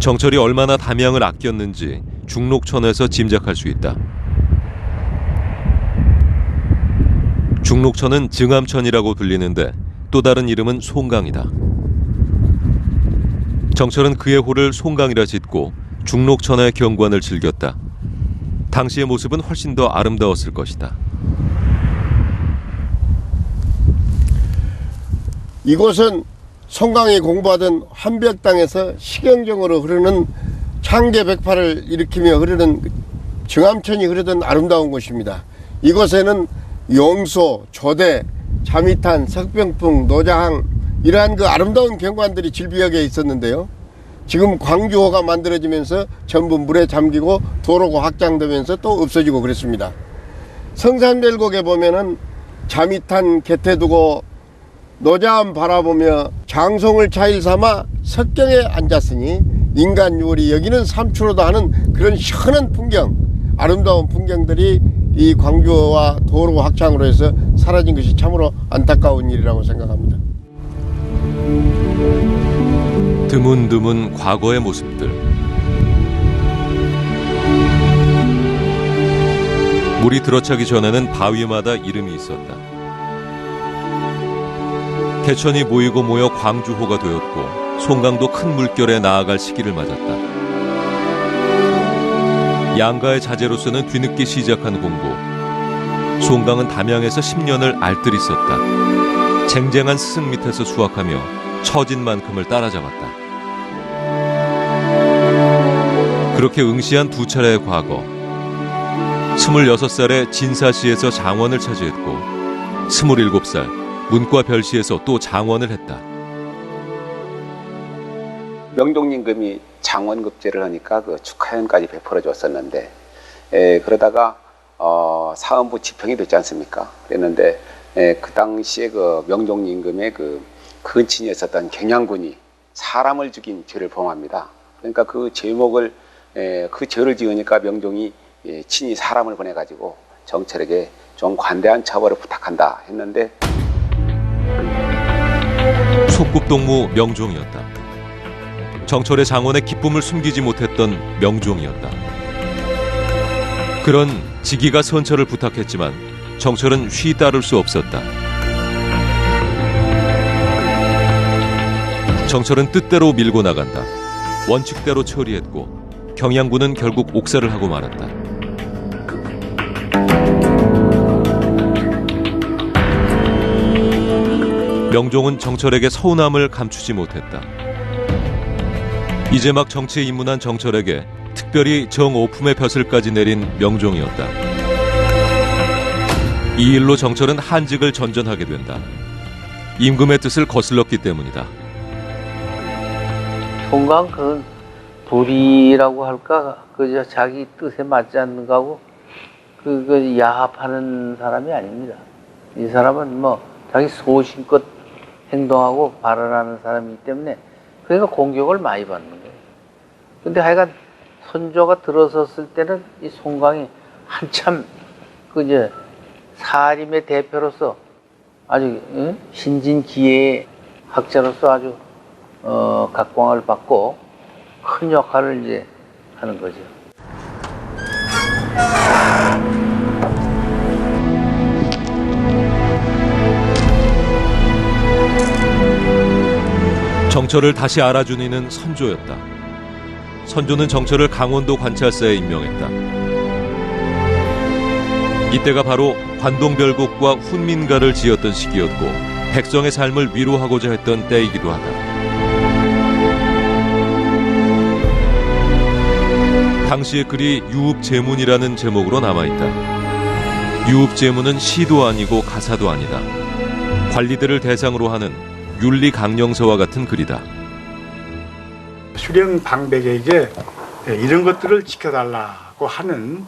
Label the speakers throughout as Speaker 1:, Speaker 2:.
Speaker 1: 정철이 얼마나 담양을 아꼈는지 중록천에서 짐작할 수 있다. 중록천은 증암천이라고 불리는데 또 다른 이름은 송강이다. 정철은 그의 호를 송강이라 짓고 중록천의 경관을 즐겼다. 당시의 모습은 훨씬 더 아름다웠을 것이다.
Speaker 2: 이곳은 송강이 공부하던 한벽 땅에서 식영정으로 흐르는 창계백파를 일으키며 흐르는 증암천이 흐르던 아름다운 곳입니다. 이곳에는 용소, 조대, 자미탄, 석병풍, 노자항 이러한 그 아름다운 경관들이 질비하게 있었는데요. 지금 광주호가 만들어지면서 전부 물에 잠기고 도로가 확장되면서 또 없어지고 그랬습니다. 성산별곡에 보면은 자미탄 곁에 두고 노자암 바라보며 장송을 차일 삼아 석경에 앉았으니 인간 유월이 여기는 삼추로다 하는 그런 시원한 풍경, 아름다운 풍경들이 이 광주와 도로 확장으로 해서 사라진 것이 참으로 안타까운 일이라고 생각합니다.
Speaker 1: 드문드문 과거의 모습들. 물이 들어차기 전에는 바위마다 이름이 있었다. 개천이 모이고 모여 광주호가 되었고 송강도 큰 물결에 나아갈 시기를 맞았다. 양가의 자제로서는 뒤늦게 시작한 공부. 송강은 담양에서 10년을 알뜰히 썼다. 쟁쟁한 스승 밑에서 수학하며 처진 만큼을 따라잡았다. 그렇게 응시한 두 차례의 과거. 26살에 진사시에서 장원을 차지했고 27살 문과 별시에서 또 장원을 했다.
Speaker 3: 명종임금이 장원급제를 하니까 그 축하연까지 베풀어 줬었는데 그러다가 사헌부 지평이 됐지 않습니까? 그랬는데 그 당시에 그 명종임금의 그 근친이 있었던 경양군이 사람을 죽인 죄를 범합니다. 그러니까 그 죄목을 그 죄를 지으니까 명종이 친히 사람을 보내가지고 정철에게 좀 관대한 처벌을 부탁한다 했는데
Speaker 1: 속국동무 명종이었다. 정철의 장원의 기쁨을 숨기지 못했던 명종이었다. 그런 직위가 선처를 부탁했지만 정철은 쉬 따를 수 없었다. 정철은 뜻대로 밀고 나간다. 원칙대로 처리했고 경양군은 결국 옥살을 하고 말았다. 명종은 정철에게 서운함을 감추지 못했다. 이제 막 정치에 입문한 정철에게 특별히 정오품의 벼슬까지 내린 명종이었다. 이 일로 정철은 한직을 전전하게 된다. 임금의 뜻을 거슬렀기 때문이다.
Speaker 4: 송강 그 불의라고 할까, 그저 자기 뜻에 맞지 않는 거하고 그 야합하는 사람이 아닙니다. 이 사람은 뭐 자기 소신껏 행동하고 발언하는 사람이기 때문에 그러니까 공격을 많이 받는 거예요. 근데 하여간 선조가 들어섰을 때는 이 송강이 한참 그저 사림의 대표로서 아주 신진기의 학자로서 아주 각광을 받고 큰 역할을 이제 하는 거죠.
Speaker 1: 정철을 다시 알아준 이는 선조였다. 선조는 정철을 강원도 관찰사에 임명했다. 이때가 바로 관동별곡과 훈민가를 지었던 시기였고 백성의 삶을 위로하고자 했던 때이기도 하다. 당시의 글이 유읍제문이라는 제목으로 남아있다. 유읍제문은 시도 아니고 가사도 아니다. 관리들을 대상으로 하는 윤리강령서와 같은 글이다.
Speaker 5: 수령 방백에게 이런 것들을 지켜달라고 하는,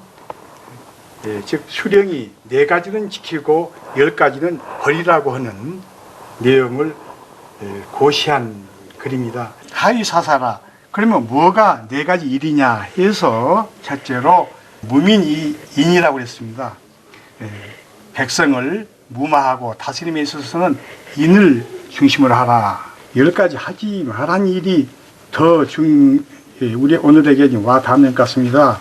Speaker 5: 즉 수령이 4가지는 지키고 10가지는 버리라고 하는 내용을 고시한 글입니다. 하위사사라 그러면 뭐가 4가지 일이냐 해서 첫째로 무민인이라고 했습니다. 백성을 무마하고 다스림에 있어서는 인을 중심으로 하라. 10가지 하지 말한 일이 더 우리 오늘에게 와 닿는 것 같습니다.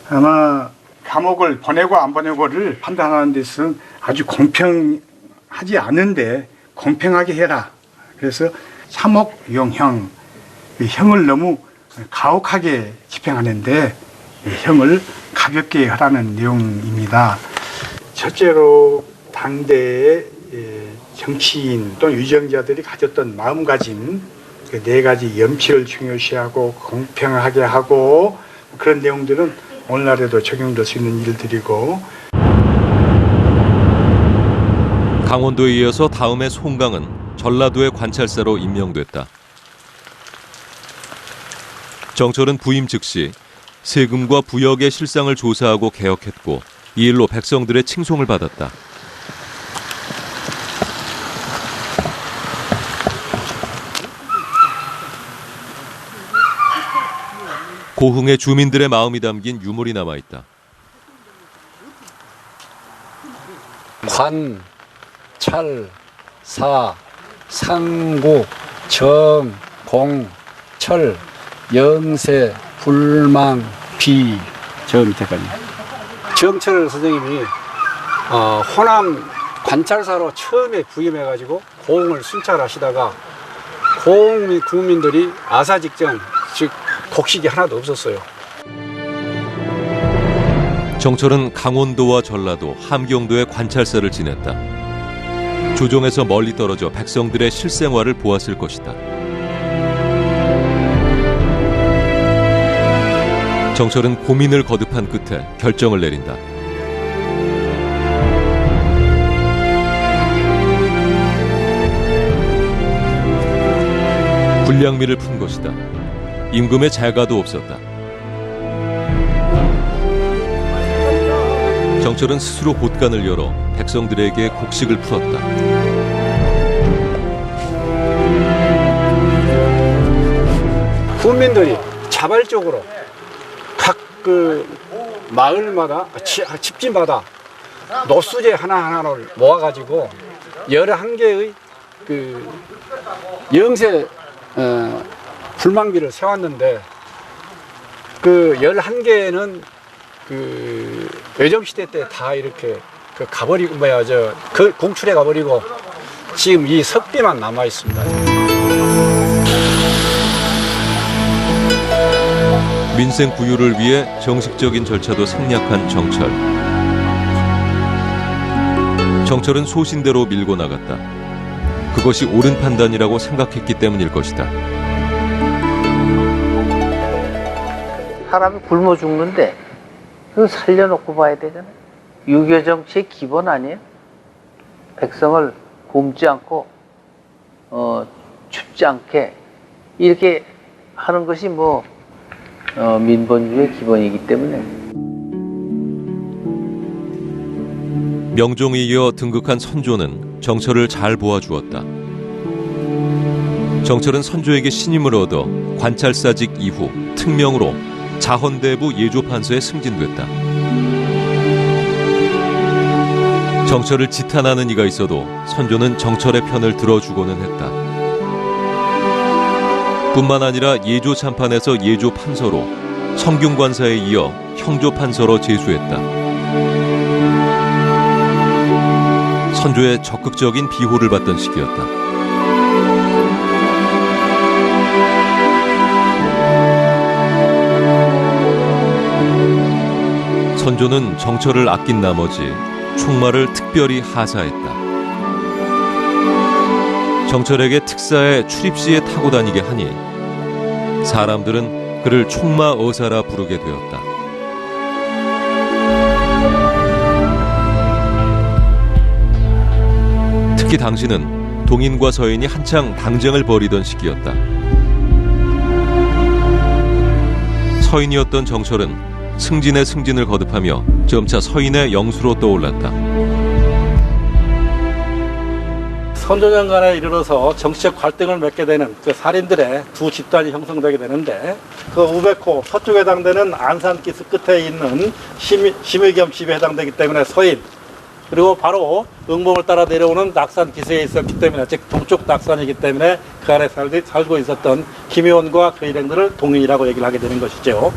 Speaker 5: 아마 감옥을 보내고 안 보내고를 판단하는 데서는 아주 공평하지 않은데 공평하게 해라. 그래서 3억 유형형, 형을 너무 가혹하게 집행하는데 형을 가볍게 하라는 내용입니다. 첫째로 당대의 정치인 또는 유정자들이 가졌던 마음가짐, 그 4가지 염치를 중요시하고 공평하게 하고 그런 내용들은 오늘날에도 적용될 수 있는 일들이고.
Speaker 1: 강원도에 이어서 다음에 송강은 전라도의 관찰사로 임명됐다. 정철은 부임 즉시 세금과 부역의 실상을 조사하고 개혁했고 이 일로 백성들의 칭송을 받았다. 고흥의 주민들의 마음이 담긴 유물이 남아있다.
Speaker 6: 관, 찰, 사, 상구, 정, 공, 철, 영세, 불망, 비, 저 밑에까지. 정철 선생님이 호남 관찰사로 처음에 부임해가지고 고흥을 순찰하시다가 고흥 국민들이 아사직전, 즉 곡식이 하나도 없었어요.
Speaker 1: 정철은 강원도와 전라도, 함경도의 관찰사를 지냈다. 조정에서 멀리 떨어져 백성들의 실생활을 보았을 것이다. 정철은 고민을 거듭한 끝에 결정을 내린다. 불량미를 푼 것이다. 임금의 재가도 없었다. 정철은 스스로 곳간을 열어 백성들에게 곡식을 풀었다.
Speaker 6: 국민들이 자발적으로 각 그 마을마다 집집마다 노수제 하나하나를 모아가지고 11개의 그 영세 불망비를 세웠는데 그 11개는 그 외정시대 때 다 이렇게 그 가버리고 그 공출해 가버리고 지금 이 석비만 남아 있습니다.
Speaker 1: 민생 부유를 위해 정식적인 절차도 생략한 정철. 정철은 소신대로 밀고 나갔다. 그것이 옳은 판단이라고 생각했기 때문일 것이다.
Speaker 4: 사람이 굶어 죽는데 그거 살려놓고 봐야 되잖아요. 유교 정치의 기본 아니에요? 백성을 굶지 않고 춥지 않게 이렇게 하는 것이 민본주의 기본이기 때문에.
Speaker 1: 명종에 이어 등극한 선조는 정철을 잘 보아주었다. 정철은 선조에게 신임을 얻어 관찰사직 이후 특명으로 자헌대부 예조판서에 승진됐다. 정철을 지탄하는 이가 있어도 선조는 정철의 편을 들어주고는 했다. 뿐만 아니라 예조참판에서 예조판서로, 성균관사에 이어 형조판서로 제수했다. 선조의 적극적인 비호를 받던 시기였다. 선조는 정철을 아낀 나머지 총마를 특별히 하사했다. 정철에게 특사의 출입시에 타고 다니게 하니 사람들은 그를 총마 어사라 부르게 되었다. 특히 당시는 동인과 서인이 한창 당쟁을 벌이던 시기였다. 서인이었던 정철은 승진에 승진을 거듭하며 점차 서인의 영수로 떠올랐다.
Speaker 7: 선조년 간에 이르러서 정치적 갈등을 맺게 되는 그 살인들의 두 집단이 형성되게 되는데, 그 우백호 서쪽에 해당되는 안산기슭 끝에 있는 심의겸 집에 해당되기 때문에 서인, 그리고 바로 응봉을 따라 내려오는 낙산 기세에 있었기 때문에, 즉 동쪽 낙산이기 때문에 그 아래 살고 있었던 김효원과 그 일행들을 동인이라고 얘기를 하게 되는 것이죠.